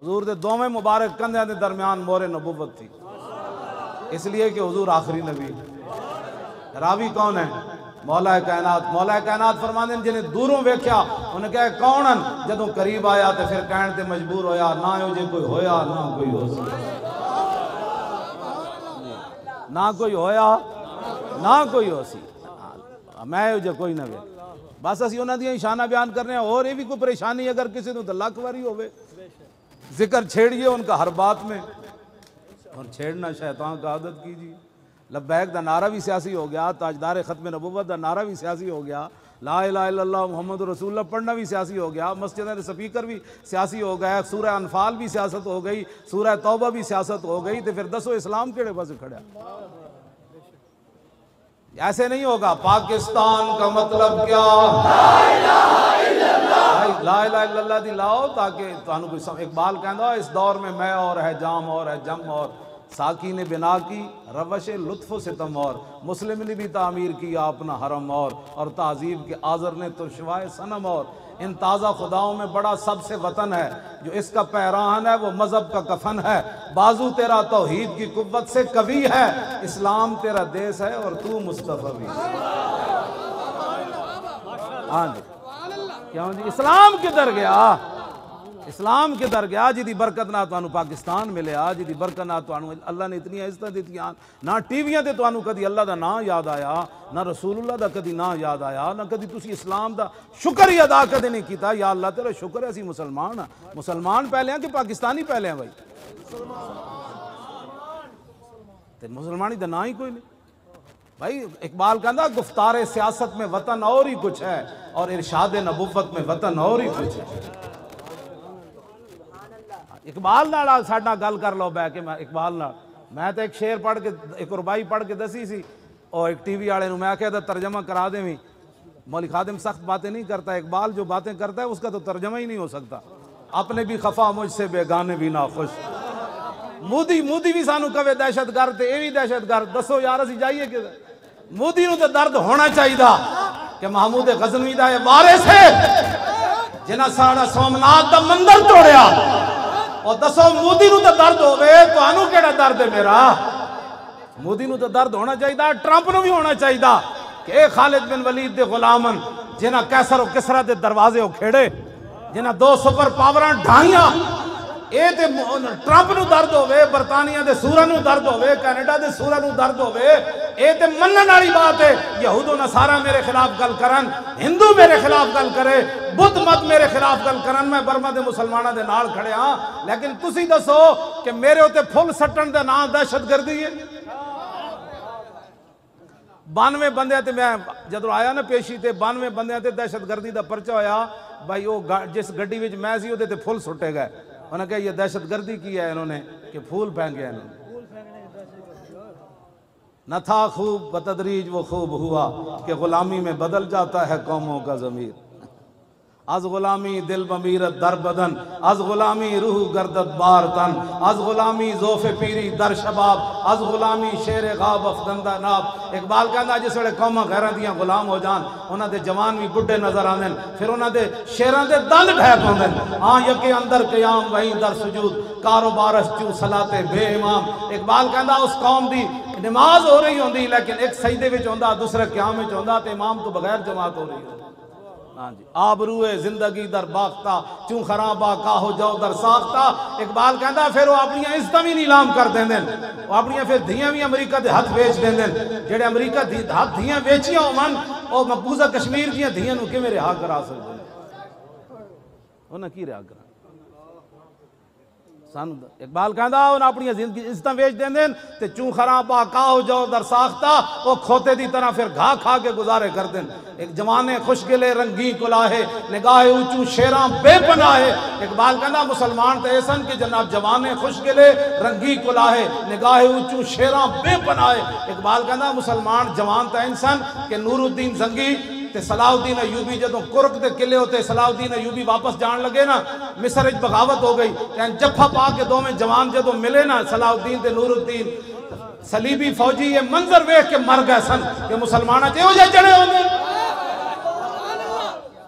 हुजूर दे दोवें मुबारक कंधे के दरमियान मोहरे नबुव्वत थी, इसलिए कि हुजूर आखिरी नबी। रावी कौन है? मौला कायनात। मौला कायनात फरमाते जिन्हें दूरों वेख्या उन्हें कहा कौन हन, जदों करीब आया तो फिर कहने ते मजबूर होया ना जो कोई होया ना कोई हो सी, ना कोई होया ना कोई हो सी, मैं जो कोई ना वे। बस असी उन्होंने दी शाना बयान कर रहे हैं। और ये भी कोई परेशानी अगर किसी को तो लख वारी होवे, जिक्र छेड़िए उनका हर बात में, और छेड़ना शैतान का आदत कीजिए। लब्बैक दा नारा भी सियासी हो गया, ताजदार खत्म नबुव्वत दा नारा भी सियासी हो गया, ला इलाहा इल्लल्लाह मुहम्मद रसूलुल्लाह पढ़ना भी सियासी हो गया, मस्जिद के स्पीकर भी सियासी हो गया, सूरह अनफाल भी सियासत हो गई, सूरह तौबा भी सियासत हो गई। तो फिर दसो इस्लाम केड़े पासे खड़ा? ऐसे नहीं होगा। पाकिस्तान का मतलब क्या? ला इलाहा इल्लल्लाह दी लाओ, ताकि तुहानू कोई इकबाल कहंदा इस दौर में मैं और है जाम और है जम और साकी ने बिना की रवश लुत्फ़ सितम और मुस्लिम ने भी तामीर किया अपना हरम और तहजीब के आज़र ने तुर्शवाए सनम और इन ताज़ा खुदाओं में बड़ा सबसे वतन है, जो इसका पैराहन है वो मज़हब का कफन है, बाजू तेरा तौहीद की कुव्वत से कवी है, इस्लाम तेरा देश है और तू मुस्तफ़वी। हाँ जी, क्यों जी? इस्लाम किधर गया? इस्लाम किधर गया? जिदी बरकत ना तुहानू पाकिस्तान मिले, जिदी बरकत ना तुहानू अल्लाह ने इतनी इज्जत दित्तियां, ना टीवियां ते तुहानू कदी अल्लाह दा नाम याद आया, ना रसूलुल्लाह दा कदी नाम याद आया, ना कदी तुसी इस्लाम दा शुक्र ही अदा कदे नहीं किया। या अल्लाह तेरा शुक्र है असी मुसलमान हाँ। मुसलमान पहले हैं कि पाकिस्तानी पहले हैं? भाई ते मुसलमानी दा ना ही कोई नहीं। भाई इकबाल कहता गुफ्तार सियासत में वतन और ही कुछ है और इरशाद नबुव्वत में वतन और ही कुछ है। इकबाल नाल साडा गल कर लो बह के। मैं इकबाल नाल मैं तो एक शेर पढ़ के एक रुबाई पढ़ के दसी सी, और एक टीवी वाले मैं आख्या तर्जमा करा देवी। मौली खादिम सख्त बातें नहीं करता, इकबाल जो बातें करता है उसका तो तर्जमा ही नहीं हो सकता। अपने भी खफा मुझसे बेगाने भी ना खुश। मोदी मोदी भी सानू कवे दहशत गर्द, ये भी दहशत गर्द। दसो यार असी जाइए कि मोदी नूं तो दर्द होना चाहिए कि महमूद गजनवी दा वारिस है जिन्हां साडा सोमनाथ दा मंदिर तोड़िया। और दसो मोदी नूं तो दर्द होवे, तुहानू केड़ा दर्द है? मेरा मोदी नूं तो दर्द होना चाहिए, ट्रंप नूं भी होना चाहिए कि खालिद बिन वलीद दे गुलामन जिन्हां कैसर और किसरा दे दरवाजे उखेड़े, जिन्हां दो सुपर पावरां ढाईयां, ये ते ट्रंप नूं दर्द होवे, बरतानिया दे सूरा नूं दर्द होवे, कैनेडा दे सूरा नूं दर्द होवे। ये ते मनन वाली बात है। यहूद नसारा मेरे खिलाफ गल करन, हिंदू मेरे खिलाफ गल करे, बुद्ध मत मेरे खिलाफ गल करन, मैं बर्मा दे मुसलमाना दे नाल खड़े हाँ। लेकिन तुसी दसो कि मेरे उत्ते फुल सट्टन दे नाम दहशतगर्दी है। 92 बंदे ते मैं जदों आया ना पेशी ते 92 बंदे ते दहशतगर्दी का परचा होया। भाई वो जिस गड्डी विच मैं सी उहदे ते फुल सुटे गए। उन्होंने कहा ये दहशतगर्दी की है इन्होंने कि फूल फेंके इन्होंने। न था खूब बतदरीज वो खूब हुआ कि गुलामी में बदल जाता है कौमों का ज़मीर। अज गुलामी दिल बमीरत दर बदन, अज गुलामी रूह गर्दत बार तन, अज गुलामी जोफे पीरी दर शबाब, अज गुलामी शेर गाब अफदंदा नाब। इकबाल कहता जिस वे कौमा गैर दियाँ गुलाम हो जान, उन्होंने जवान भी बुढ़े नजर आते हैं, फिर उन्होंने शेरां दे दंद ठह पाते हैं। हाँ यके अंदर कयाम वहीं दर सुजूद, कारोबार चू सलाते बे इमाम। इकबाल कहता उस कौम की नमाज हो रही होंगी, लेकिन एक सजदे विच होंदा, दूसरा क्याम विच होंदा, ते इमाम तो बगैर जमात हो रही होंदी। हाँ जी, आबरूए जिंदगी दर बाख्ता, चू खराबा काहो जाओ दर साख्ता। इकबाल कहता फिर वो अपनी इज्जत भी नीलाम कर देंगे, अपनी फिर धियां भी अमरीका के हथ बेच देंगे। जेडे अमरीका हथ धियां बेचिया होवन, वो मकबूजा कश्मीर दी धियां नूं किवें रिहा करा सकदे? उन्हें की रिहा करा? इकबाल कहता उन्हें अपनी इज्जत बेच देंगे ते चू खराबा काहो जाओ दर साख्ता, वो खोते की तरह फिर घा खा के गुजारे कर दें। एक जवाने खुश गिले रंगी कुलाहे, निगाहे ऊंचू शेरां बेपनाहे। इकबाल कहता मुसलमान तो ऐसा कि जनाब जवाने खुश गिले रंगी कुलाहे, निगाहे ऊंचू शेरां बेपनाहे। इकबाल कहता मुसलमान जवान तो इंसान के नूरुद्दीन जंगी ते सलाउद्दीन अयूबी जदों कुर्क के किले होते सलाउद्दीन अयूबी वापस जान लगे ना, मिस्र च बगावत हो गई। जफ्फा पा के दोवें जवान जदों मिले ना, सलाउद्दीन ते नूरुद्दीन सलीबी फौजी, ये मंजर वेख के मर गए सन कि मुसलमान इहो जिहे जड़े होंगे।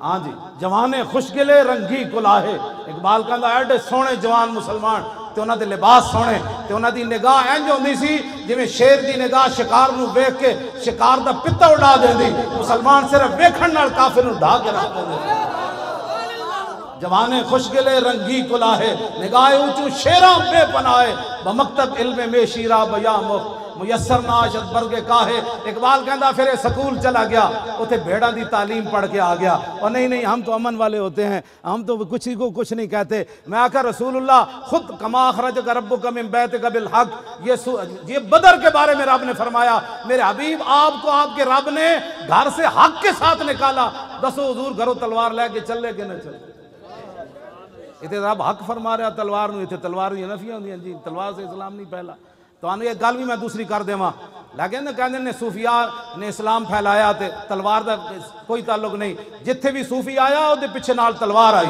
हाँ जी, जवाने खुशगिले रंगी कुलाहे। इकबाल कहता एडे सोहने जवान मुसलमान ते उन्हां दे लिबास सोहने ते उन्हां दी निगाह इंज होंदी सी जिवें शेर दी निगाह शिकार नूं वेख के शिकार दा पित्ता उड़ा देंदी। मुसलमान सिर्फ वेखण नाल काफिर नूं ढा के रख देंदे। जवाने खुशगिले रंगी कुलाहे निगाह ऊंचू शेरा बेपनाहे बमकतब इल्म में शीरा बया मुयसर नाशत बरगे काहे। इकबाल कहता फिर स्कूल चला गया, उसे भेड़ा की तालीम पढ़ के आ गया। और नहीं नहीं हम तो अमन वाले होते हैं, हम तो कुछ ही को कुछ नहीं कहते। मैं आकर रसूलुल्लाह खुद कमा अखरजक रब्बुका मिन बैतिका बिल हक, ये बदर के बारे में रब ने फरमाया मेरे हबीब आपको आपके रब ने घर से हक के साथ निकाला। दसो हुजूर घरों तलवार लेके चले कि न चले? इतने रब हक फरमा रहा तलवार नूं, इतने तलवार दी नफियां होंदियां जी, तलवार से इस्लाम नहीं पहला। तो ये गल भी मैं दूसरी कर देवां, लेकिन कहते ने सूफिया ने इस्लाम फैलाया तो तलवार का कोई ताल्लुक नहीं। जिथे भी सूफी आया वो पिछे नाल तलवार आई।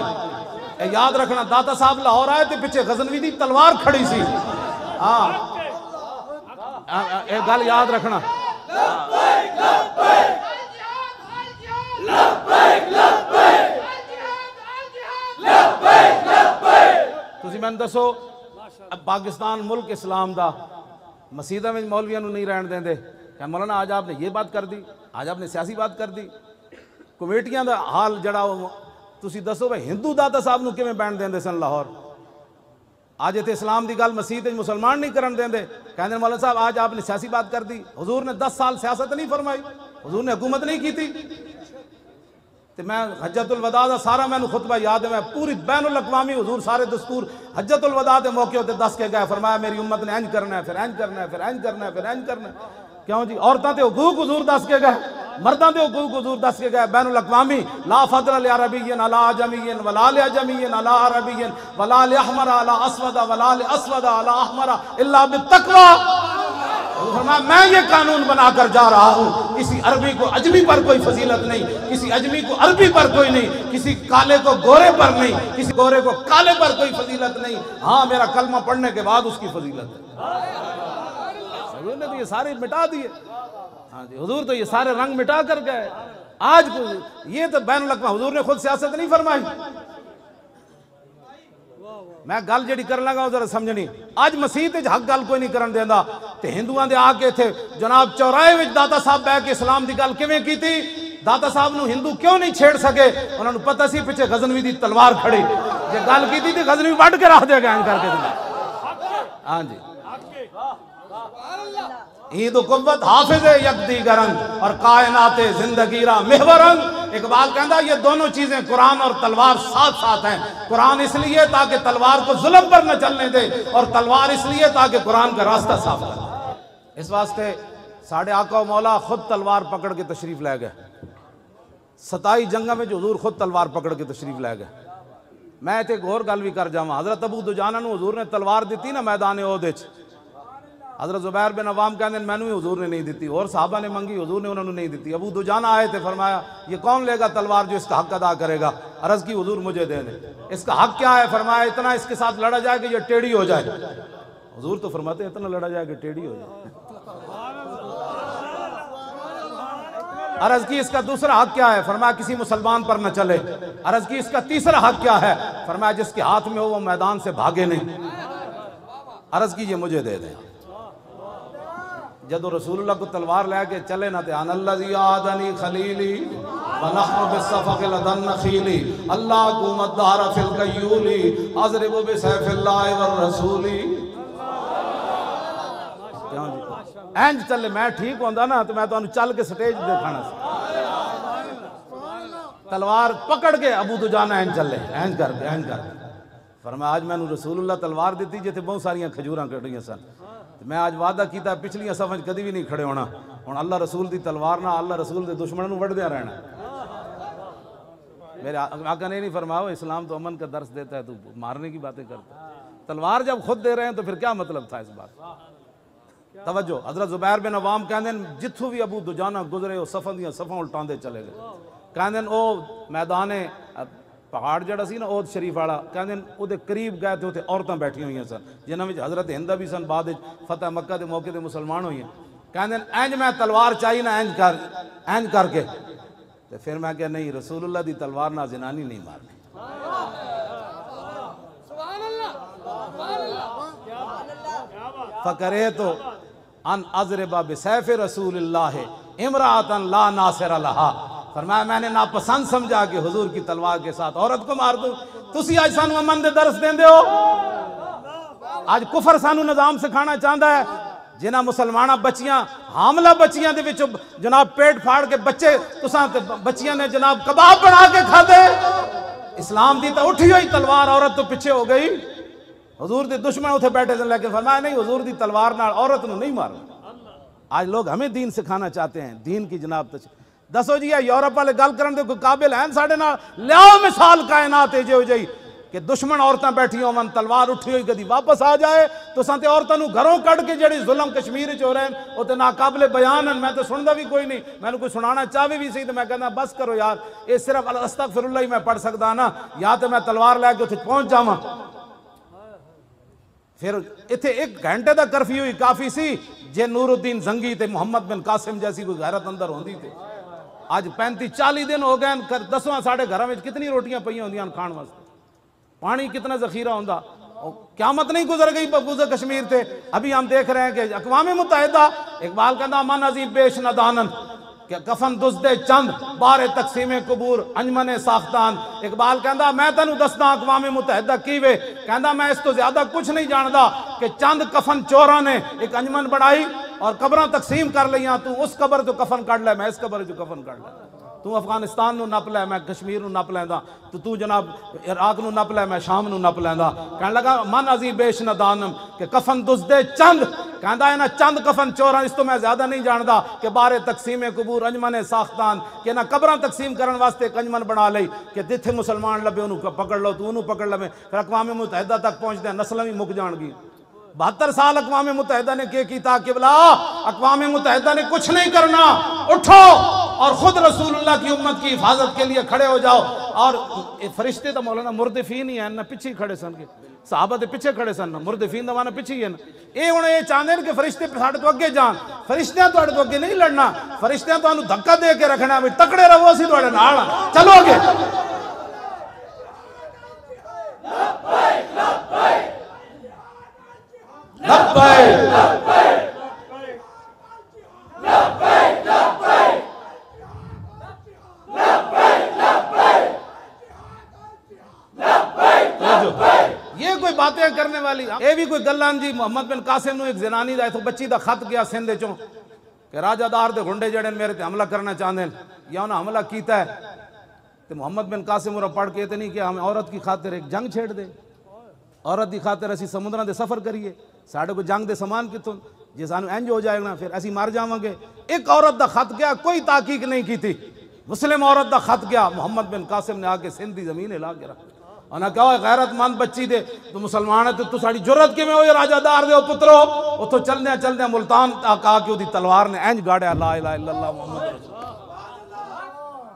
याद रखना, दाता साहब लाहौर आए तो पिछे गजनवी की तलवार खड़ी सी। हाँ एक गल याद रखना। तुसी मैनूं दसो पाकिस्तान मुल्क इस्लाम दा मसीदा में मौलवियों नहीं रहन देंदे। क्या मौलाना आज आपने ये बात कर दी, आज आपने सियासी बात कर दी। कमेटियां दा हाल जड़ा तुसी दसो भाई हिंदू दाता साहब नूं किवें बैण देंदे सन लाहौर। आज इत्थे इस्लाम दी गल मसीत मुसलमान नहीं करन देंदे। कहंदे मौलाना साहब आज आपने सियासी बात कर दी। हुजूर ने 10 साल सियासत नहीं फरमाई, हुजूर ने हुकूमत नहीं की थी। तो मैं हज्जतुल वदा दा सारा मैनू खुतबा याद है। मैं पूरी बैनुल अक़वामी हुजूर सारे दस्तूर हज्जतुल वदा के मौके उत्ते दस के गए। फरमाया मेरी उम्मत ने इंज करना है, फिर इंज करना है, फिर इंज करना है, फिर इंज करना है। क्यों जी? औरतां ते हुकूक हुजूर दस के गए, मर्दां ते हुकूक हुजूर दस के गए। बैनुल अक़वामी ला फज़ल लि अरबिय्यन अला अजमिय्यन वला लि अजमिय्यन अला अरबिय्यन वला लि अहमर अला अस्वद वला लि अस्वद अला अहमर इल्ला बित्तक़वा। मैं ये कानून बनाकर जा रहा हूँ, किसी अरबी को अजमी पर कोई फजीलत नहीं, किसी अजमी को अरबी पर कोई नहीं, किसी काले को गोरे पर नहीं, किसी गोरे को काले पर कोई फजीलत नहीं। हाँ मेरा कलमा पढ़ने के बाद उसकी फजीलत है। हुजूर ने तो ये सारे मिटा दिए। हाँ जी, हुजूर तो ये सारे रंग मिटा कर गए। आज ये तो बैनुल अक़वामी हुजूर ने खुद सियासत नहीं फरमाई। मैं गल जी कर लगा जरा समझनी। अज मसीह हक गल कोई नहीं करन देंदा ते हिंदुआं दे आके इत्थे जनाब चौराहे विच दाता साहब बह के इस्लाम दी गल किवें कीती। दाता साहब नूं हिंदू क्यों नहीं छेड़ सके? उन्हां नूं पता सी पिछे गजनवी दी तलवार खड़ी, जे गल कीती ते गजनवी वड के रख देगा इंज करके। हाँ जी, ईद कुव्वत हाफिज यकदी गरंग और कायनाते जिंदगीरा महवरंग। इकबाल कहता ये दोनों चीजें कुरान और तलवार साथ साथ हैं। कुरान इसलिए ताकि तलवार को जुल्म पर न चलने दे, और तलवार इसलिए ताकि कुरान का रास्ता साफ करे। इस वास्ते साढ़े आका मौला खुद तलवार पकड़ के तशरीफ लै गए। 27 जंगा में हुजूर खुद तलवार पकड़ के तशरीफ लै गए। मैं इत्थे एक होर गल भी कर जावां। हजरत अबू दुजाना नूं हुजूर ने तलवार दी ना मैदान ओहद विच। हजरत ज़ुबैर बिन अवाम कहते मैनू भी हुजूर ने नहीं दी, और साहबा ने मंगी, हुजूर ने उन्होंने नहीं दी। अबू दुजाना आए थे, फरमाया ये कौन लेगा तलवार जो इसका हक अदा करेगा? अर्ज की हुजूर मुझे दे दे। इसका हक क्या है? फरमाया इतना इसके साथ लड़ा जाए कि ये टेढ़ी हो जाए। हुजूर तो फरमाते इतना लड़ा जाए कि टेढ़ी हो जाए। अर्ज की इसका दूसरा हक क्या है? फरमाया किसी मुसलमान पर न चले। अर्ज की इसका तीसरा हक क्या है? फरमाया जिसके हाथ में हो वो मैदान से भागे नहीं। अर्ज की ये मुझे दे दे। जदों रसूलुल्लाह को तलवार लेके चले ना, अनल्लज़ी आदनी खलीली व नहनु बिस्सफ़क़ि लदन नखीली अल्लाह कुमत दार फिल कयूली अज़रिबु बिसैफ़िल्लाहि वर रसूली। क्यों जी इंज चले? मैं ठीक होंदा ना तो मैं तुहानू चल के स्टेज दिखाना सी। तलवार पकड़ के अबू दुजाना इंज चले, इंज करके इंज करके। फरमाया आज मैनू रसूलुल्लाह तलवार दी जिथे बहुत सारियां खजूरां कटियां सन। मैं आज वादा किया पिछलियां सफा कभी भी नहीं खड़े होना। हुण अल्लाह रसूल की तलवार ना अल्लाह रसूल के दुश्मनों को वढ़द्या रहना। मेरे आका ने नहीं फरमाया इस्लाम तो अमन का दर्स देता है, तू मारने की बातें करता है। तलवार जब खुद दे रहे हैं तो फिर क्या मतलब था इस बात? तवज्जो। हजरत ज़ुबैर बिन अवाम कहते जिथों भी अबू दुजाना गुजरे सफा दियां सफा उल्टाते चले गए। कहते ओ मैदान पहाड़ जड़ा सी ना ओहद शरीफ वाला, कहते उहदे करीब गए तो उत्थे औरतां बैठी हुई सन जिन्हां विच हजरत हिंदा भी सन। बाद फतेह मक्का के मौके पर मुसलमान हुई। कहते इंज मैं तलवार चाहिए ना इंज करके तो फिर मैं क्या नहीं, रसूलुल्लाह दी तलवार ना जनानी नहीं मारनी। फकरे तो अन अजरबा बिसैफ रसूलुल्लाह इमरातन ला नासिर लहा, फरमाया मैंने नापसंद समझा कि हुजूर की तलवार के साथ औरत को मार दूं। तुसी आज सानू अमन दे दर्स देंदे हो। आज कुफर सानू निजाम सिखाना चाहता है। जिन्हां मुसलमाना बच्चियां हामला बच्चियां दे विच जनाब पेट फाड़ के बच्चे तुसां ते बच्चियां ने जनाब कबाब बना के खादे। इस्लाम दी तो उठी हुई तलवार औरत तो पिछे हो गई। हुजूर दे दुश्मन उथे बैठे थे, लेकिन फरमाया नहीं, हुजूर दी तलवार नाल औरत नूं नहीं मारना। आज लोग हमें दीन सिखाना चाहते हैं, दीन की जनाब दसो जी यूरोप वाले गल करन दे कोई काबिल हैं साडे नाल? लियाओ मिसाल कायनात जो जई कि दुश्मन औरतां बैठी होवन, तलवार उठी हुई कदी वापस आ जाए। तुसां ते औरतां नूं घरों कढ के जेड़ी जुल्म कश्मीर च हो रहे हैं वो तो नाकाबिले बयान हैं। मैं तो सुनदा भी कोई नहीं, मैंने कोई सुनाना चाहे भी सही तो मैं कहना बस करो यार, ये सिर्फ अस्तगफिरुल्लाह ही मैं पढ़ सकदा ना, या तो मैं तलवार लैके उत्थे पहुंच जावां। फिर इत्थे 1 घंटे का कर्फ्यू ही काफ़ी सी जे नूरुद्दीन जंगी ते मुहम्मद बिन कासिम जैसी कोई गैरत अंदर होंदी ते आज 35-40 दिन हो गए। दसवां साढ़े घर में कितनी रोटियां पई होंदियां खाण वास्ते, पानी कितना जखीरा होंदा। क्यामत नहीं गुजर गई गुजर कश्मीर थे। अभी हम देख रहे हैं कि अक़वाम मुत्तहिदा, इकबाल कहता मन अजीब बेश नदानन कि कफन दुसदे चंद बारे तकसीमे कबूर अंजमने साख्तान। इकबाल कहता मैं तेनू दसदा अक़वाम मुत्तहिदा की वे, कहता मैं इस तो ज्यादा कुछ नहीं जानता कि चंद कफन चोरा ने एक अंजमन बनाई और कब्रां तकसीम कर लिया। तू उस कबर तो कफन कढ़ लै, मैं इस कबर जो कफन कढ़ लै। तू अफगानिस्तान नू नप लै, मैं कश्मीर नू नप लैंदा। तो तू जनाब इराक नू नप लै, मैं शाम नू नप लैंदा। कहने लगा मन अजीब बेश नदानम कि कफन दुसदे चंद, कहता है ना चंद कफन चोरा, इस तो मैं ज्यादा नहीं जानता कि बारे तकसीम कबूर अंजमन साख्तान कि ना कब्रां तकसीम करने वास्ते एक अंजमन बना ली कि जिथे मुसलमान लभे उन्होंने पकड़ लो, तू उन्होंने पकड़ लवे। फिर अक़वाम मुत्तहिदा तक पहुँचते नस्ल भी मुक जाएगी। 72 साल अक़वाम मुत्तहिदा ने क्या किया कि बोला अक़वाम मुत्तहिदा ने कुछ नहीं करना, उठो और खुद रसूलुल्लाह की उम्मत की हिफाजत के लिए खड़े हो जाओ। और फरिश्ते तो मौलाना मुर्दिफीन ही है ना, पिछे खड़े सन के सहाबा के पिछे खड़े सन, मुर्दिफीन का माना पिछे ही है ना। ये हुण ये चाहते हैं कि फरिश्ते साढ़े तो अगे जान, फरिश्तियां तुहाडे तो अगे नहीं लड़ना, फरिश्तियां तुहानू धक्का दे के रखना भी तकड़े रहो, असीं तुहाडे नाल हां, चलो अगे। ये कोई बातें करने वाली, ये भी कोई गल्लां जी। मोहम्मद बिन कासिम नूं एक जनानी दा इथों बच्ची दा खत गया सिंध चों कि राजादार दे गुंडे जड़े मेरे ते हमला करना चाहते हैं या उन्हें हमला किया है। तो मोहम्मद बिन कासिम उन्हें पढ़ के नहीं कि हम औरत की खातिर एक जंग छेड़ दे, औरत की खातिर असी समुद्रां दे सफर करिए, साढ़े को जंग दे समान कितों जे सानू इंज हो जाएगा फिर असी मर जावांगे। एक औरत दा खत गया, कोई ताकीक नहीं की थी, मुस्लिम औरत दा खत गया। मोहम्मद बिन कासिम ने आके सिंध दी जमीन हिला के रख, उन्हें कहा गैरतमंद बच्ची दे तू मुसलमान है तो तू साड़ी जुर्रत किवें होई राजादार दे पुत्रो। उतो चलदे चलदे मुल्तान आका के उदी तलवार ने इंज गाड़िया ला इलाहा इल्लल्लाह मुहम्मद रसूलुल्लाह।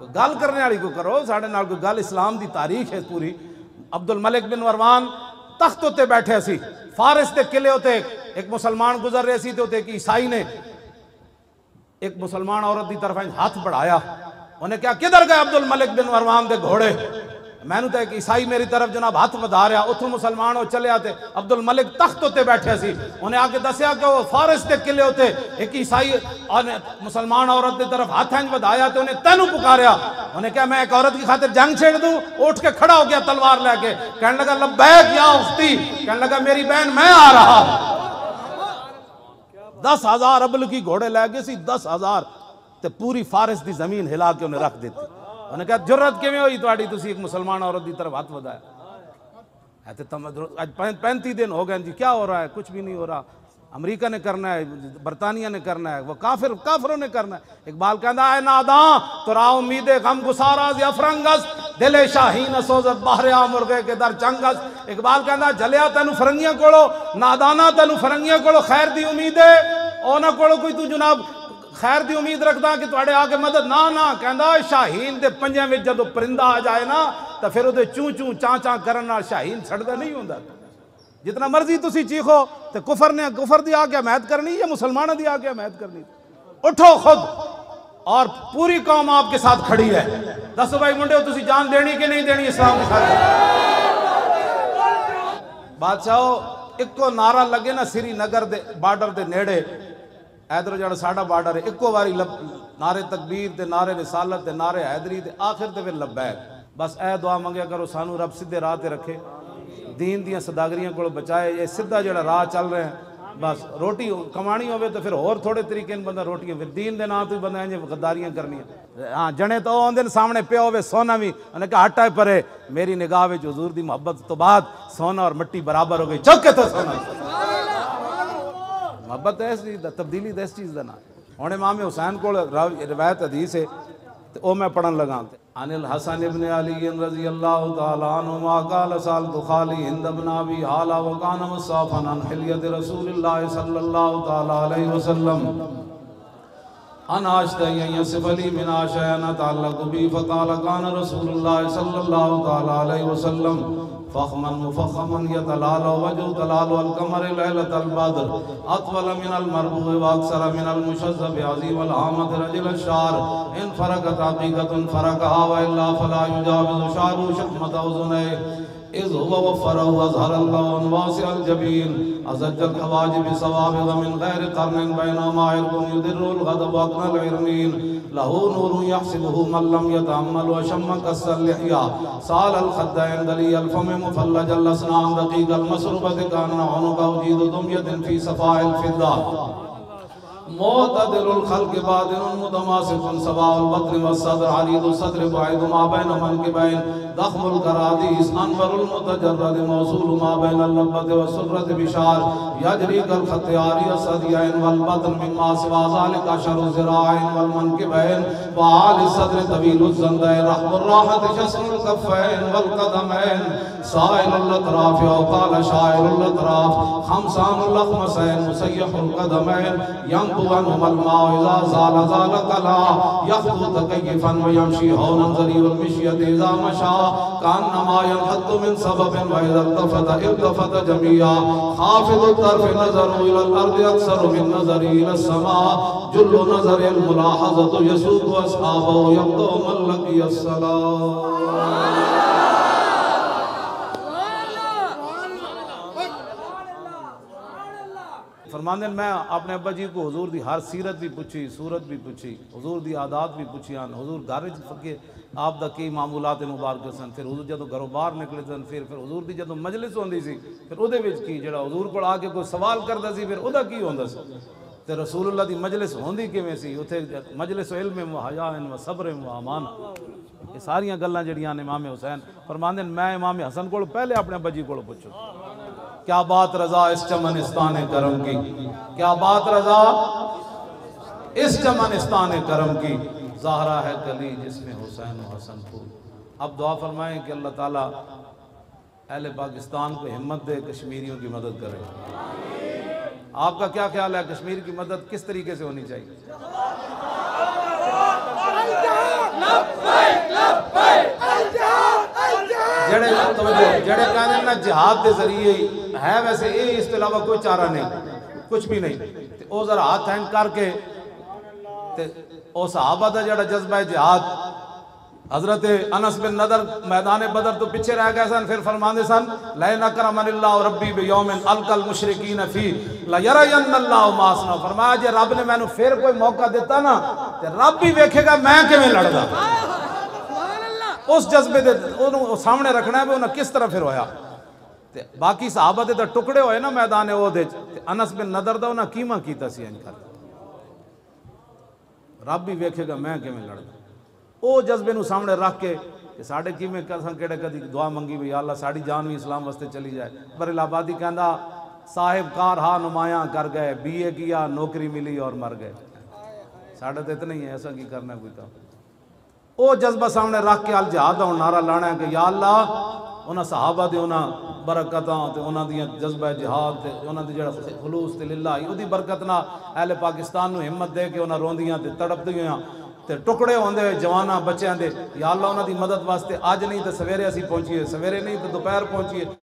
गल करने वाली को करो, साढ़े नाल कोई गल इस्लाम दी तारीख है पूरी। अब्दुल मलिक बिन मरवान तख्त उत्ते बैठे सी, फारिस के किले उत्ते एक मुसलमान गुजर रहे सी, तो एक ईसाई ने एक मुसलमान औरत की तरफ हाथ बढ़ाया। उन्हें क्या किधर गए अब्दुल मलिक बिन मरवान दे घोड़े? मैनू तो एक ईसाई मेरी तरफ जनाब हाथ बढ़ा रहा, उतों मुसलमान वो चले आते। अब्दुल मलिक तख्त उत्ते बैठे सी, उन्हें आके दसिया कि वो फारिस के किले उत्ते एक ईसाई और मुसलमान औरत की तरफ हाथ इंज बढ़ाया, तो उन्हें तेनू पुकारिया। उन्हें क्या मैं एक औरत की खातिर जंग छेड़ दूं? उठ के खड़ा हो गया तलवार लेके, कहने लगा लब्बैक या उख्ती, कहने लगा मेरी बहन मैं आ रहा। 10,000 अबल की घोड़े लै गए सी, 10,000 ते पूरी फारिस की जमीन हिला के उन्हें रख देती। उन्हें कहा जुर्रत किवें होई तुहाडी, तुसीं एक मुसलमान औरत की तरफ हाथ बढ़ाया? आज 35 दिन हो गए जी, क्या हो रहा है? कुछ भी नहीं हो रहा। अमेरिका ने करना है, बरतानिया ने करना है, वो काफिरों ने करना है। इकबाल कहता है नादा तुरा उम्मीदे गम गुसारा अफरंगस दिले शाहीन सोजत बहरिया मुर्गे के दर चंगस। इकबाल कहता जलिया तेनू फरंगियां कोलो, नादाना तेनू फरंगियां कोलो खैर दी उम्मीद है, उन्हां कोलो कोई तू जनाब खैर दी उम्मीद रखदा कि तुहाडे आके मदद ना ना। कहंदा शाहीन दे पंजां विच जदों परिंदा आ जाए ना तो फिर उहदे चूं चूं चां चां करन नाल शाहीन छड़दा नहीं हुंदा। जितना मर्जी तुसी चीखो तो कुफर ने कुफर दी आके हमायत करनी या मुसलमानों दी आके हमायत करनी? उठो खुद और पूरी कौम आपके साथ खड़ी है। दसो भाई मुंडे तुसी जान देनी कि नहीं देनी इस्लाम की खातिर। बादशाह इको नारा लगे ना श्रीनगर दे बार्डर दे नेड़े, इधर जो साडा बार्डर है, इको बारी नारे तकबीर ते नारे रिसालत ते नारे हैदरी ते आखिर ते फिर लब्बैक। बस ए दुआ मंगया करो सानू रब सीधे राह ते रखे, दीन दियां सदागरियां को बचाए। ये सीधा जो राह चल रहे हैं, बस रोटी कमानी हो तो फिर होर थोड़े तरीके बंदा रोटियां, फिर दीन के नाम तो बंदा इंज गद्दारियां करनियां। हाँ जने तो आंदे सामने पिया होवे सोना भी, उन्हें कहा हटा परे, मेरी निगाह में हुजूर दी मोहब्बत तो बाद सोना और मिट्टी बराबर हो गई। चौके तो सोना मोहब्बत है इस चीज़ का, तब्दीली तो इस चीज़ का ना। हुणे इमाम हुसैन को रिवायत हदीस है तो वो मैं पढ़न लगा। अनिल हसन इब्न अली रज़ी अल्लाह तआला अन्हुमा क़ाल सअलतु खाली हिंद इब्न अबी हाला व कान मुसाफ़न अन हिल्यत रसूलिल्लाह सल्लल्लाहु तआला अलैहि वसल्लम अन आश्तय यसफली मिन आशयन तअल्लक़ बि फ़क़ाल कान रसूलुल्लाह सल्लल्लाहु तआला अलैहि वसल्लम फ़ख़मन मुफ़ख़मन यतलाल वजहु तलाल अल क़मर लैलतल बद्र अतवल मिनल मरबूअ व अक्सर मिनल मुशज़्ज़ब अज़ीम अल आमद रजिल शार इन फ़रक़त हक़ीक़तुन फ़रक़हा व इल्ला फ़ला युजाविज़ु शारु शहमत उज़ुनै इज़ हुवा वफ़रहु अज़हर अल्लाहु वासिअल जबीन अज़ज्जल हवाजिब सवाबिग़ मिन गैर क़र्निन बैनमा इरकुम युदिर्रुल ग़दब अक़नल इरनीन लहू नूरुन यहसिबुहु मन लम यतअम्मल व शम्म कस्सल लिह्या सालल ख़द्दैन दलियल फ़म मुफ़ल्लजल असनान दक़ीक़ल मसरूबत कान्ना उनुक़हु जीदु दुम्यतिन फ़ी सफ़ाइल फ़िद्दा मोतदिलुल खल्क़ बादिनुन मुतमासिकुन सवाउल बत्न वस्सद्र अरीदुस सद्र बाइदु मा बैन मनकिबैन दख़्मुल करादीस अनवरुल मुतजर्रद मौसूलु मा बैनल लब्बति वस्सुर्रत बिशार यजरी कल ख़त्यारी सदियैन वल बत्न मिम्मा सिवा ज़ालिका शरु ज़िराइन वल मनकिबैन व आलि सद्र तवीलुज़ ज़ंदैन रहमुर राहत शस्नुल कफ़ैन वल क़दमैन साइलुल अतराफ़ व क़ाल शाइरुल अतराफ़ खमसानुल अख़मसैन मुसय्यहुल क़दमैन यंबुअनुहुल माउ इज़ा ज़ाला ज़ाला कला यख़्तु तकय्युफ़न व यमशी हौनन ज़रीउल मिश्यत इज़ा मशा कान्नमा यनहत्तु मिन सबबिन व इज़ा इल्तफ़त जमीआ खाफ़िदुत तर्फ़ नज़रु इलल अर्दि अक्सरु मिन नज़रि इलस समा जुल्लु नज़रिल मुलाहज़तु यसूक़ु अस्हाबहु यब्दउ मन लक़ियस सलाम। फरमाने मैं अपने अब्बा जी को हुजूर दी हर सीरत भी पूछी, सूरत भी पूछी, हुजूर दी आदात भी पूछी, हुजूर घर फके आप दा की मामूलात मुबारक सन। फिर हुजूर जदों घरों बाहर निकले सन, फिर हुजूर दी जदों मजलिस होंदी सी, फिर उहदे विच की जिहड़ा हुजूर कोल आके कोई सवाल करदा सी, फिर उहदा की होंदा सी। ते रसूलुल्लाह दी मजलिस होंदी किवें सी? उत्थे मजलिस इल्म व हया व सब्र व अमान, ये सारियां गल्लां जिहड़ियां ने इमाम हुसैन फरमांदे मैं इमाम हसन कोल पहले अपने अब्बा जी कोल पुछो क्या बात रजा इस चमनिस्तान करम की, क्या बात रजा इस चमनिस्तान करम की, ज़हरा है गली जिसमें हुसैन व हसन फूल। अब दुआ फरमाएं कि अल्लाह ताला अहले पाकिस्तान को हिम्मत दे, कश्मीरियों की मदद करे। आपका क्या ख्याल है, कश्मीर की मदद किस तरीके से होनी चाहिए? जड़े कहने ना जिहाद के जरिए है, वैसे ये इसके अलावा कोई चारा नहीं, कुछ भी नहीं। वो जरा हाथ हैंग करके सहाबा का जड़ा जज्बा है जिहाद, हजरत अनस बिन नदर मैदान बदर तो पीछे रह गए सन, फिर फरमाते सन लैन अकरमनिल्लाहु रब्बी बियौमिन अलकल मुशरिकीन फी लयरयन्नल्लाहु मासना। फरमाया जे रब ने मैनू फिर कोई मौका दिता ना ते रब भी वेखेगा मैं किवें लड़दा। उस जज्बे दे सामने रखना है भी उन्हें किस तरह फिर होया। ते बाकी सहाबा दे तो टुकड़े होए ना मैदान ओहदे च, अनस बिन नदर दा उन्हें कीमा कीता सी इंज कर, रब भी वेखेगा मैं किवें लड़दा। वो जज्बे नू सामने रख के कि साढ़े किवें कसां केड़े कदी दुआ मंगी भी अल्लाह साड़ी जान भी इस्लाम वास्ते चली जाए। बरेल आबादी कहंदा साहिबकार हा नुमाया कर गए, BA किया नौकरी मिली और मर गए। साढ़े तो इतना ही है, ऐसा की करना कोई काम। वो जज्बा सामने रख के अल जिहाद दा नारा लाना है कि या अल्लाह उन्हां सहाबा दे उन्हां बरकतां ते उन्हां दी जज्बा जिहाद ते उन्हां दी जिहड़ा खुलूस ते लिल्लाह उहदी बरकत नाल अहले पाकिस्तान नू हिम्मत दे के उन्हां रोंदियां ते तड़पदियां ते टुकड़े होंदे जवाना बच्चों के, या अल्लाह उन्हां दी मदद वास्ते अज नहीं तो सवेरे असीं पहुंचीए, सवेरे नहीं तो दोपहर पहुंचीए।